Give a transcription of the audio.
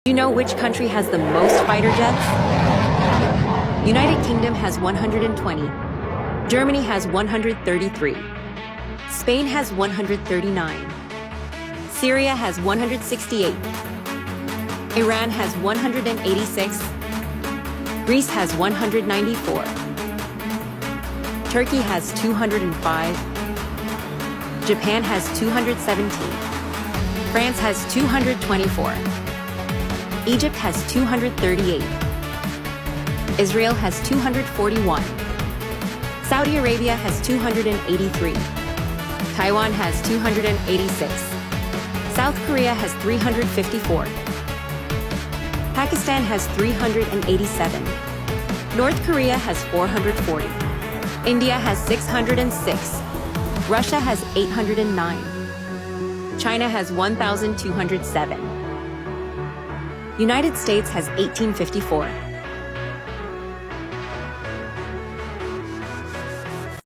Do you know which country has the most fighter jets? United Kingdom has 120. Germany has 133. Spain has 139. Syria has 168. Iran has 186. Greece has 194. Turkey has 205. Japan has 217. France has 224. Egypt has 238. Israel has 241. Saudi Arabia has 283. Taiwan has 286. South Korea has 354. Pakistan has 387. North Korea has 440. India has 606. Russia has 809. China has 1,207. United States has 1854.